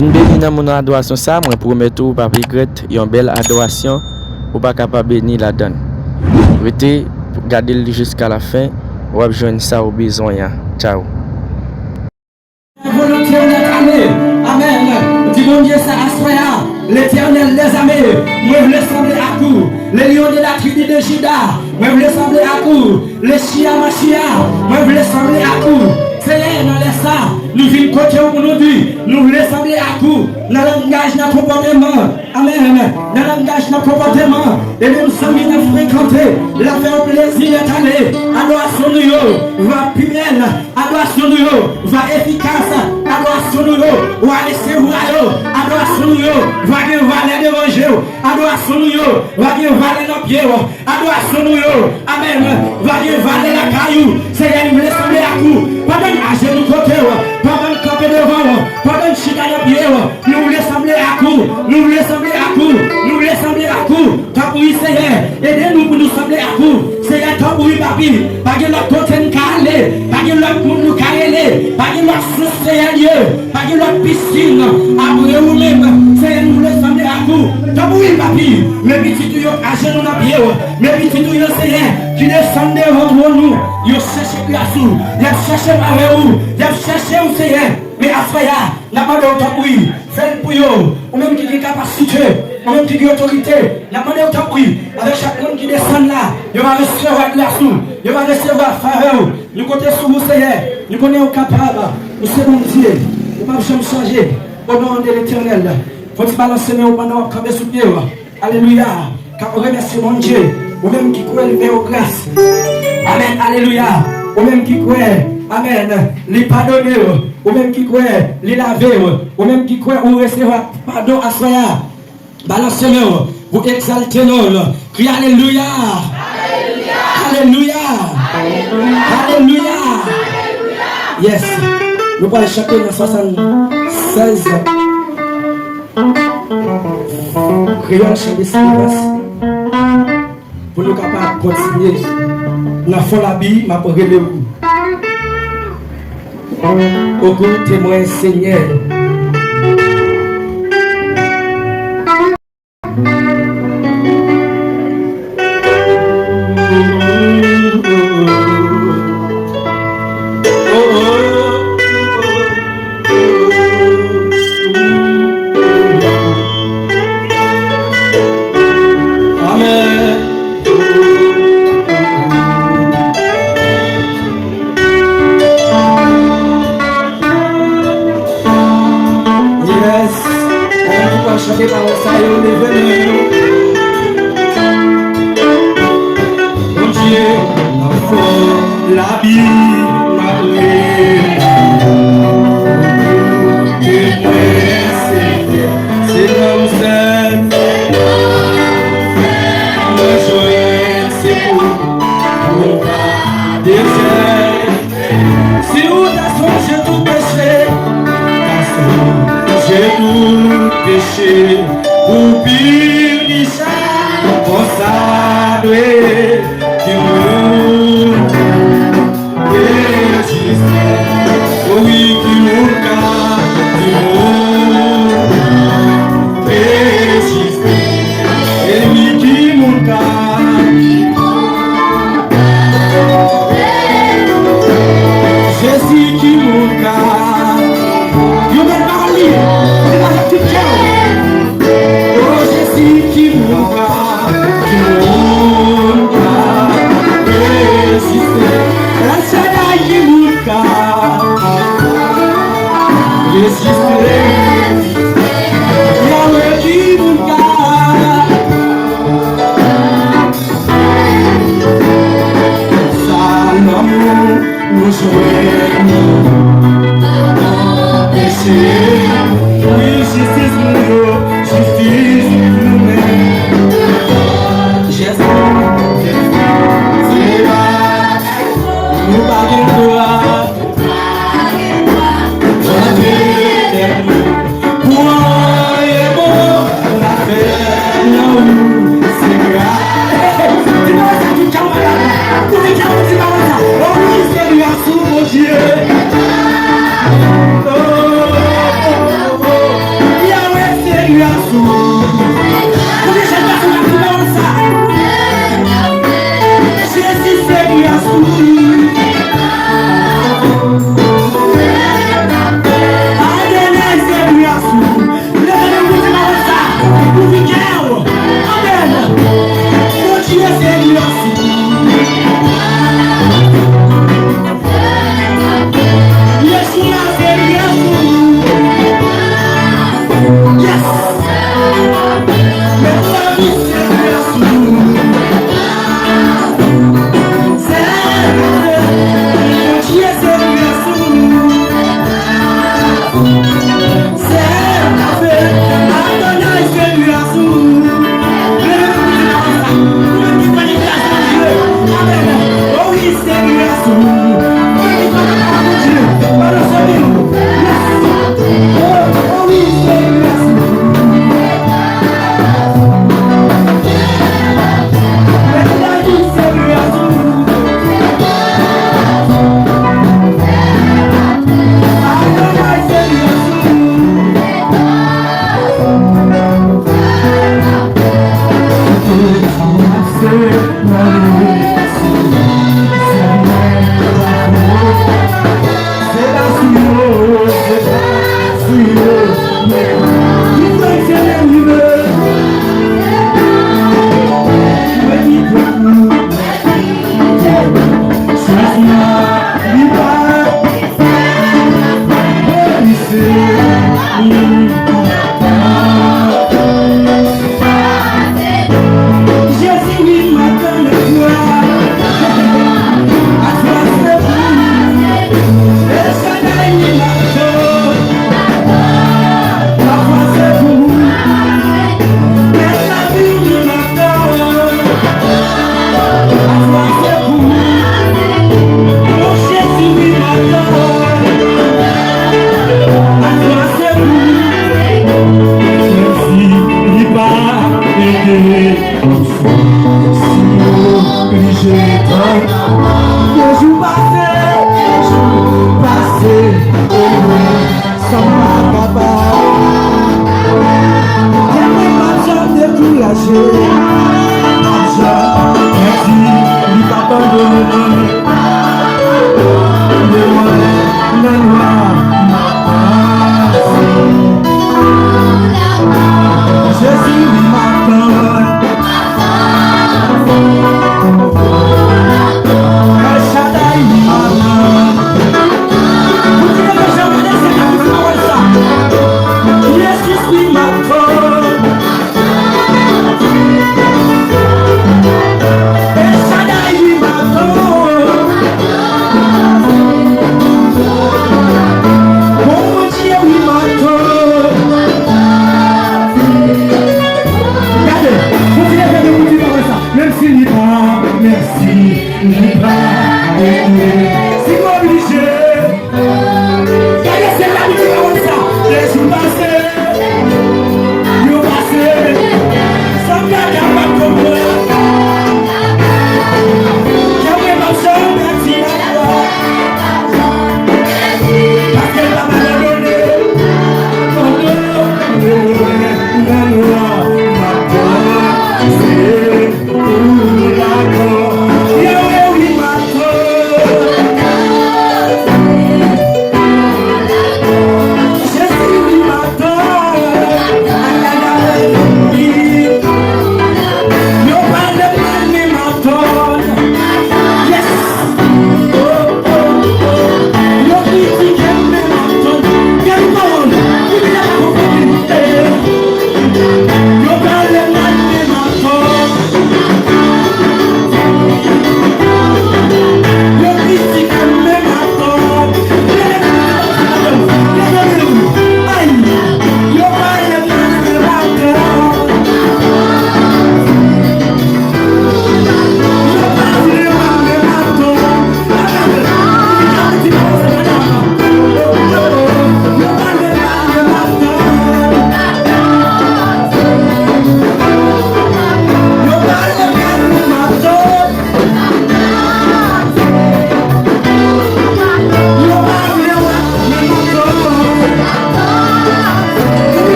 vin béni dans mon adoration ça, moi promets tout pas regret, une belle adoration ou pas capable béni la donne. Restez garder le jusqu'à la fin, ou va joindre ça au besoin. Ciao. Amen. Dis bon Dieu ça assoya. L'Éternel les amis, moi je voulais sembler à coup. Les lions de la tribu de Juda, moi je voulais sembler à coup. Les chia machia, moi je voulais sembler à coup. Seigneur, dans les ça, nous vîmes côté où nous dit, nous voulons sembler à coup. Dans le langage, notre comportement. Amen. Dans le langage, notre comportement. Et nous sommes venus fréquenter. La faire plaisir est allé. Adoration nous va plus belle. Adoration nous va efficace. Adoration nous va laisser voir. Adoration nous va bien valer d'évangile. Adoration nous va bien valer nos pieds. Adoration nous, amen, va bien valer la caillou. Seigneur, nous voulons sembler à coup. Pendant à genoux côté, pendant camper devant, pendant chita nos pieds, nous voulons sembler à coup. Nous voulons sembler à coup. Nous voulons sembler à coup. Tant pour Seigneur, aidez-nous pour nous sembler à coup. Seigneur, tant pour papi, pas que notre côté calé, pas que notre pour nous calé, pas que notre source Seigneur, pas que notre piscine, après nous-mêmes, Seigneur, nous voulons sembler à coup. Tant pour papi, mes petits tuyaux à genoux nos pieds, mes petits tuyaux, Seigneur, qui descendent devant nous, ils cherchent grâce, ils cherchent par où, ils cherchent où Seigneur, mais à Soya, n'a pas d'autre oui, faites pour eux, ou même qui est capacité, ou même qui est autorité, n'a pas d'autre oui, avec chaque monde qui descend là, il va recevoir grâce, il va recevoir faveur, nous comptons sur vous Seigneur, nous connaissons capables, nous sommes Dieu, nous ne pouvons jamais changer, au nom de l'Éternel, faut se balancer mais au pendant camper sous pied, alléluia, car on remercie mon Dieu, ou même qui croit lever aux grâces, amen, alléluia, ou même qui croit, amen, les pardonner, ou même qui croit, les laver, ou même qui croit, ou recevoir pardon à soi, balancez-le, vous exaltez nous, criez alléluia, alléluia, alléluia, yes, nous allons chanter dans 76, créole chant d'espérance, pour nous capables de continuer, dans la folie, ma pour vous. Au goût témoin Seigneur.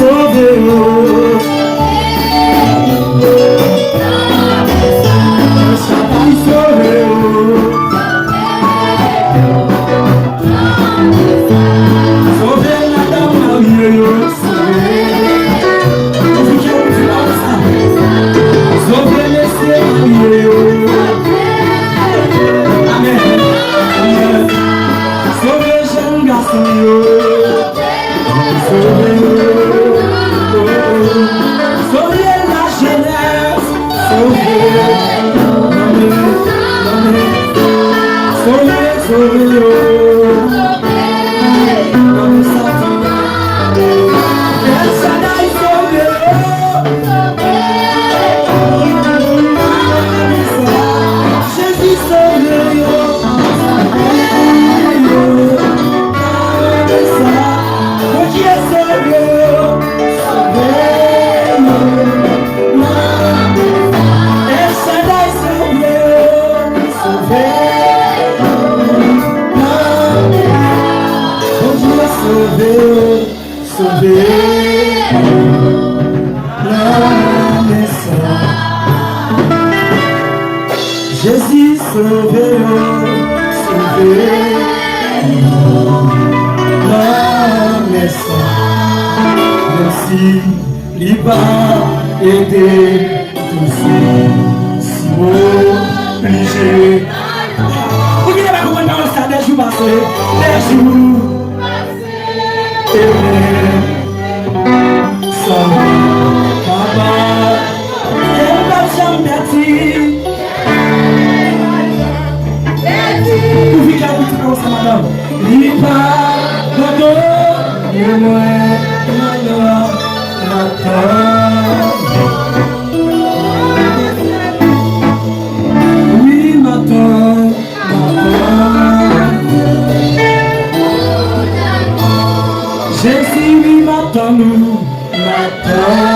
Sauve Jésus sauvé, sauvé. Non, mais ça, merci, il va aider tous si obligé. Vous ne pas comprendre dans ça des jours passés, des jours sans papa, et pas jamais vous vivez à vous dans ça, madame. Il part de dos, et moi, oui, m'attend. Jésus, oui, m'attend, nous, m'attend.